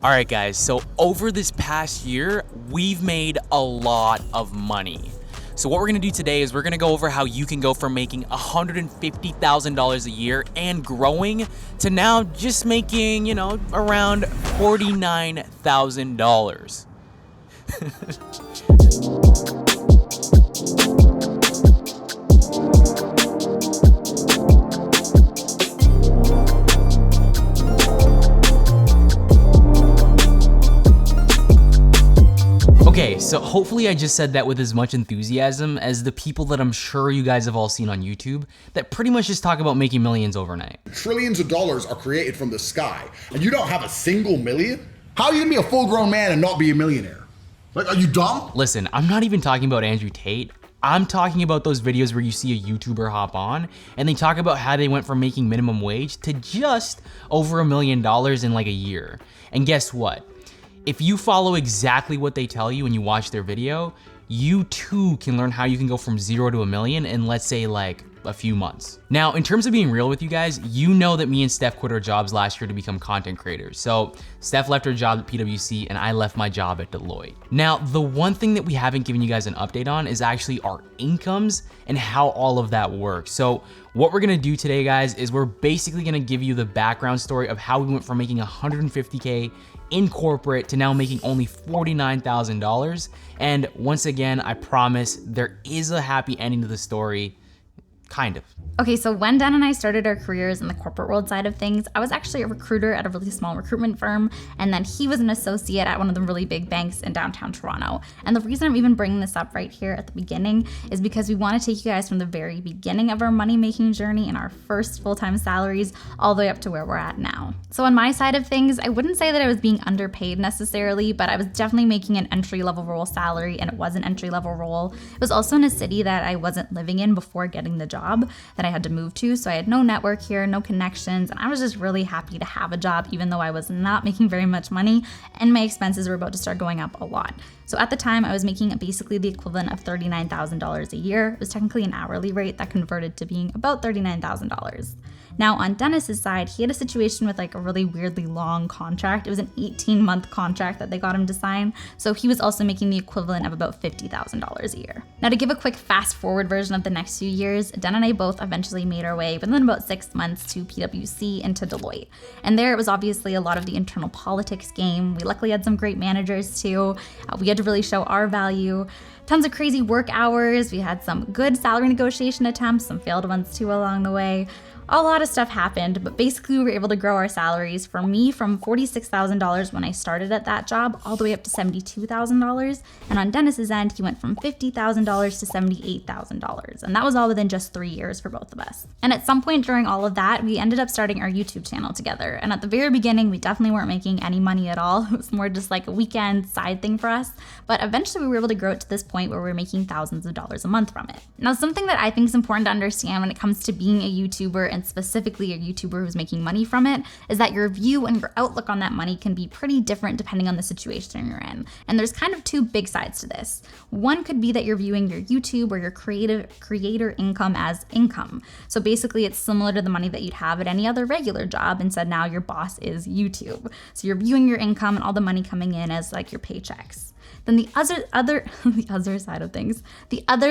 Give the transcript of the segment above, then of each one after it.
All right, guys, so over this past year, we've made a lot of money. So what we're gonna do today is we're gonna go over how you can go from making $150,000 a year and growing to now just making, around $49,000. Okay, so hopefully I just said that with as much enthusiasm as the people that I'm sure you guys have all seen on YouTube that pretty much just talk about making millions overnight. Trillions of dollars are created from the sky, and you don't have a single million? How are you gonna be a full-grown man and not be a millionaire? Like, are you dumb? Listen, I'm not even talking about Andrew Tate. I'm talking about those videos where you see a YouTuber hop on and they talk about how they went from making minimum wage to just over $1 million in like a year. And guess what? If you follow exactly what they tell you and you watch their video, you too can learn how you can go from 0 to $1 million in, let's say, like a few months. Now, in terms of being real with you guys, you know that me and Steph quit our jobs last year to become content creators. So Steph left her job at PwC and I left my job at Deloitte. Now, the one thing that we haven't given you guys an update on is actually our incomes and how all of that works. So what we're gonna do today, guys, is we're basically gonna give you the background story of how we went from making 150K in corporate to now making only $49,000. And once again, I promise there is a happy ending to the story, kind of. Okay, so when Dan and I started our careers in the corporate world side of things, I was actually a recruiter at a really small recruitment firm, and then he was an associate at one of the really big banks in downtown Toronto. And the reason I'm even bringing this up right here at the beginning is because we want to take you guys from the very beginning of our money-making journey and our first full-time salaries all the way up to where we're at now. So on my side of things, I wouldn't say that I was being underpaid necessarily, but I was definitely making an entry-level role salary, and it was an entry-level role. It was also in a city that I wasn't living in before getting the job that I had to move to, so I had no network here, no connections, and I was just really happy to have a job even though I was not making very much money and my expenses were about to start going up a lot. So at the time I was making basically the equivalent of $39,000 a year. It was technically an hourly rate that converted to being about $39,000. Now on Dennis's side, he had a situation with like a really weirdly long contract. It was an 18-month contract that they got him to sign. So he was also making the equivalent of about $50,000 a year. Now to give a quick fast forward version of the next few years, Den and I both eventually made our way within about 6 months to PwC and to Deloitte. And there it was obviously a lot of the internal politics game. We luckily had some great managers too. We had to really show our value. Tons of crazy work hours. We had some good salary negotiation attempts, some failed ones too along the way. A lot of stuff happened, but basically we were able to grow our salaries for me from $46,000 when I started at that job all the way up to $72,000. And on Dennis's end, he went from $50,000 to $78,000. And that was all within just 3 years for both of us. And at some point during all of that, we ended up starting our YouTube channel together. And at the very beginning, we definitely weren't making any money at all. It was more just like a weekend side thing for us. But eventually we were able to grow it to this point where we were making thousands of dollars a month from it. Now, something that I think is important to understand when it comes to being a YouTuber, and specifically a YouTuber who's making money from it, is that your view and your outlook on that money can be pretty different depending on the situation you're in. And there's kind of two big sides to this. One could be that you're viewing your YouTube or your creator income as income. So basically it's similar to the money that you'd have at any other regular job, and said now your boss is YouTube. So you're viewing your income and all the money coming in as like your paychecks. Then the other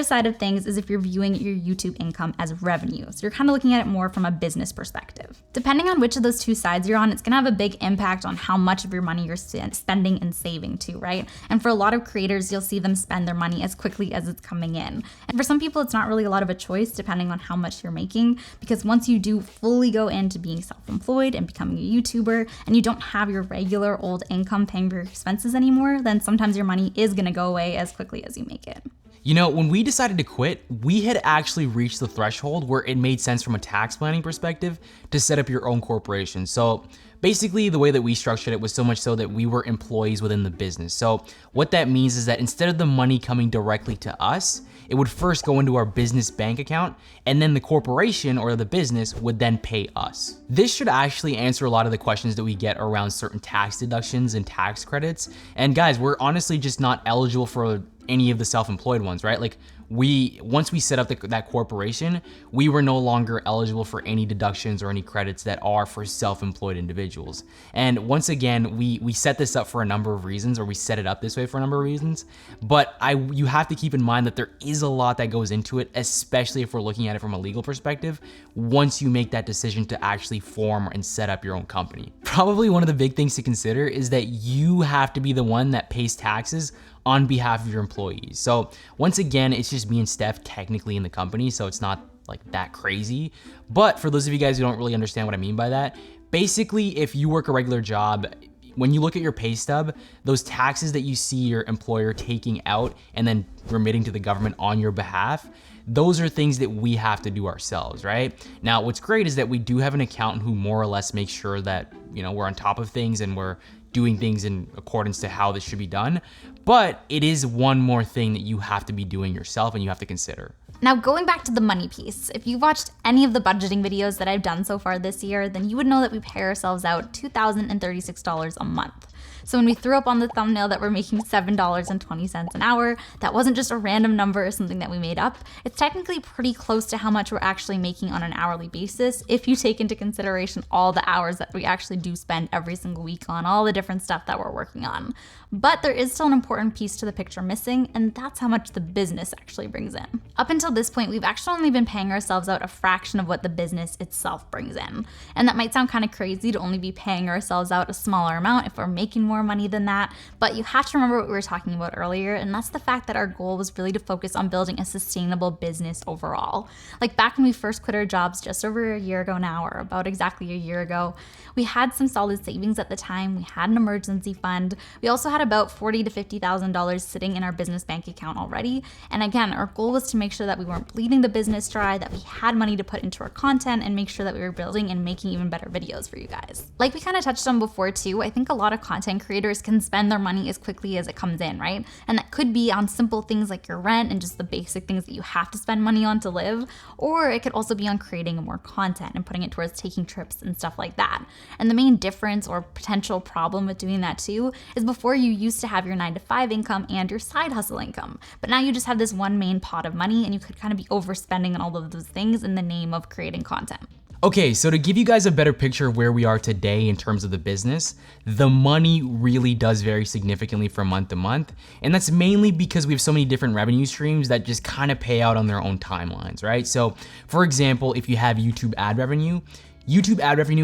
side of things is if you're viewing your YouTube income as revenue. So you're kind of looking at it more from a business perspective. Depending on which of those two sides you're on, it's gonna have a big impact on how much of your money you're spending and saving too, right? And for a lot of creators, you'll see them spend their money as quickly as it's coming in. And for some people, it's not really a lot of a choice depending on how much you're making, because once you do fully go into being self-employed and becoming a YouTuber, and you don't have your regular old income paying for your expenses anymore, then sometimes your money is gonna go away as quickly as you make it. You know, when we decided to quit, we had actually reached the threshold where it made sense from a tax planning perspective to set up your own corporation. So basically the way that we structured it was so much so that we were employees within the business. So what that means is that instead of the money coming directly to us, it would first go into our business bank account, and then the corporation or the business would then pay us. This should actually answer a lot of the questions that we get around certain tax deductions and tax credits. And guys, we're honestly just not eligible for any of the self-employed ones, right? Like, once we set up that corporation, we were no longer eligible for any deductions or any credits that are for self-employed individuals. And once again, we set this up for a number of reasons, or we set it up this way for a number of reasons. But you have to keep in mind that there is a lot that goes into it, especially if we're looking at it from a legal perspective, once you make that decision to actually form and set up your own company. Probably one of the big things to consider is that you have to be the one that pays taxes on behalf of your employees. So once again, it's just me and Steph technically in the company, so it's not like that crazy. But for those of you guys who don't really understand what I mean by that, basically if you work a regular job, when you look at your pay stub, those taxes that you see your employer taking out and then remitting to the government on your behalf, those are things that we have to do ourselves, right? Now, what's great is that we do have an accountant who more or less makes sure that, we're on top of things and we're doing things in accordance to how this should be done. But it is one more thing that you have to be doing yourself and you have to consider. Now, going back to the money piece, if you've watched any of the budgeting videos that I've done so far this year, then you would know that we pay ourselves out $2,036 a month. So when we threw up on the thumbnail that we're making $7.20 an hour, that wasn't just a random number or something that we made up. It's technically pretty close to how much we're actually making on an hourly basis if you take into consideration all the hours that we actually do spend every single week on all the different stuff that we're working on. But there is still an important piece to the picture missing, and that's how much the business actually brings in. Up until this point, we've actually only been paying ourselves out a fraction of what the business itself brings in. And that might sound kind of crazy to only be paying ourselves out a smaller amount if we're making more money than that, but you have to remember what we were talking about earlier, and that's the fact that our goal was really to focus on building a sustainable business overall. Like back when we first quit our jobs just over a year ago now, or about exactly a year ago, we had some solid savings at the time. We had an emergency fund. We also had about $40,000 to $50,000 sitting in our business bank account already. And again, our goal was to make sure that we weren't bleeding the business dry, that we had money to put into our content, and make sure that we were building and making even better videos for you guys. Like we kind of touched on before too, I think a lot of content creators can spend their money as quickly as it comes in, right? And that could be on simple things like your rent and just the basic things that you have to spend money on to live, or it could also be on creating more content and putting it towards taking trips and stuff like that. And the main difference or potential problem with doing that too is before you used to have your 9-to-5 income and your side hustle income, but now you just have this one main pot of money and you could kind of be overspending on all of those things in the name of creating content. Okay, so to give you guys a better picture of where we are today in terms of the business, the money really does vary significantly from month to month. And that's mainly because we have so many different revenue streams that just kind of pay out on their own timelines, right? So for example, if you have YouTube ad revenue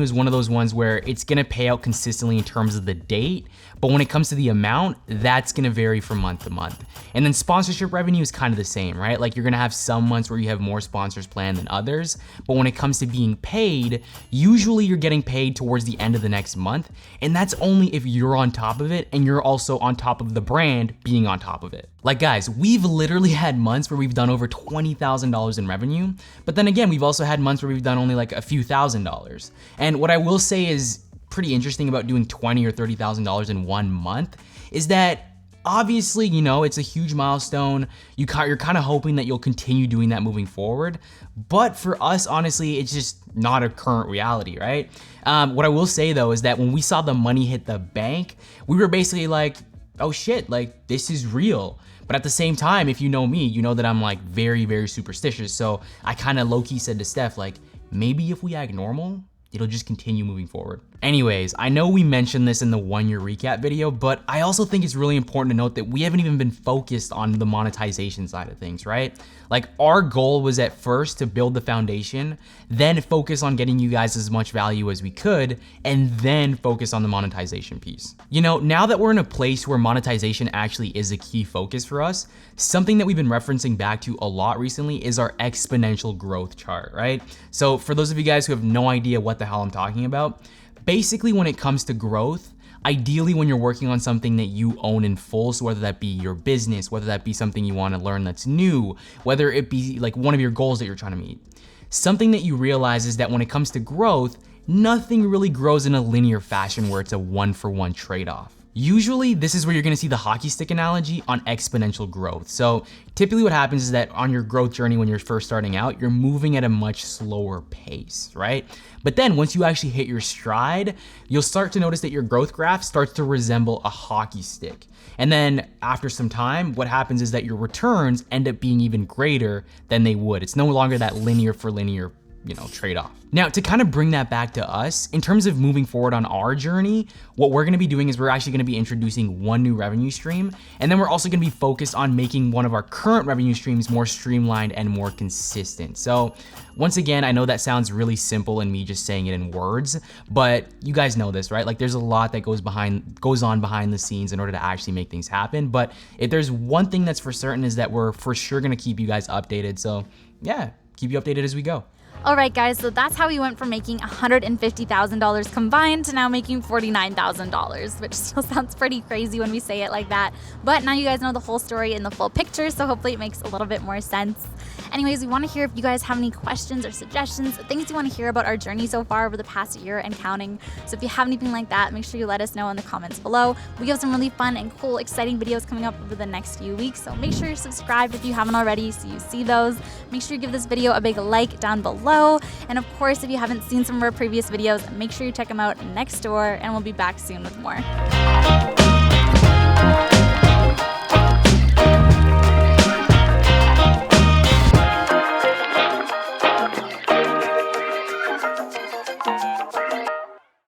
is one of those ones where it's gonna pay out consistently in terms of the date, but when it comes to the amount, that's gonna vary from month to month. And then sponsorship revenue is kind of the same, right? Like you're gonna have some months where you have more sponsors planned than others, but when it comes to being paid, usually you're getting paid towards the end of the next month, and that's only if you're on top of it and you're also on top of the brand being on top of it. Like guys, we've literally had months where we've done over $20,000 in revenue, but then again, we've also had months where we've done only like a few $1,000s. And what I will say is pretty interesting about doing $20,000 or $30,000 in 1 month is that obviously, it's a huge milestone. You're kind of hoping that you'll continue doing that moving forward. But for us, honestly, it's just not a current reality, right? What I will say though is that when we saw the money hit the bank, we were basically like, oh shit, like this is real. But at the same time, if you know me, you know that I'm like very, very superstitious. So I kind of low-key said to Steph, like, maybe if we act normal, it'll just continue moving forward. Anyways, I know we mentioned this in the 1-year recap video, but I also think it's really important to note that we haven't even been focused on the monetization side of things, right? Like our goal was at first to build the foundation, then focus on getting you guys as much value as we could, and then focus on the monetization piece. Now that we're in a place where monetization actually is a key focus for us, something that we've been referencing back to a lot recently is our exponential growth chart, right? So for those of you guys who have no idea what the hell I'm talking about, basically when it comes to growth, ideally when you're working on something that you own in full, so whether that be your business, whether that be something you want to learn that's new, whether it be like one of your goals that you're trying to meet, something that you realize is that when it comes to growth, nothing really grows in a linear fashion where it's a 1-for-1 trade-off. Usually, this is where you're gonna see the hockey stick analogy on exponential growth. So typically what happens is that on your growth journey when you're first starting out, you're moving at a much slower pace, right? But then once you actually hit your stride, you'll start to notice that your growth graph starts to resemble a hockey stick. And then after some time, what happens is that your returns end up being even greater than they would. It's no longer that linear for linear, trade-off. Now, to kind of bring that back to us, in terms of moving forward on our journey, what we're gonna be doing is we're actually gonna be introducing one new revenue stream, and then we're also gonna be focused on making one of our current revenue streams more streamlined and more consistent. So once again, I know that sounds really simple and me just saying it in words, but you guys know this, right? Like there's a lot that goes on behind the scenes in order to actually make things happen. But if there's one thing that's for certain is that we're for sure gonna keep you guys updated. So yeah, keep you updated as we go. All right, guys, so that's how we went from making $150,000 combined to now making $49,000, which still sounds pretty crazy when we say it like that. But now you guys know the whole story and the full picture, so hopefully it makes a little bit more sense. Anyways, we want to hear if you guys have any questions or suggestions, things you want to hear about our journey so far over the past year and counting. So if you have anything like that, make sure you let us know in the comments below. We have some really fun and cool, exciting videos coming up over the next few weeks, so make sure you're subscribed if you haven't already so you see those. Make sure you give this video a big like down below. And of course, if you haven't seen some of our previous videos, make sure you check them out next door, and we'll be back soon with more.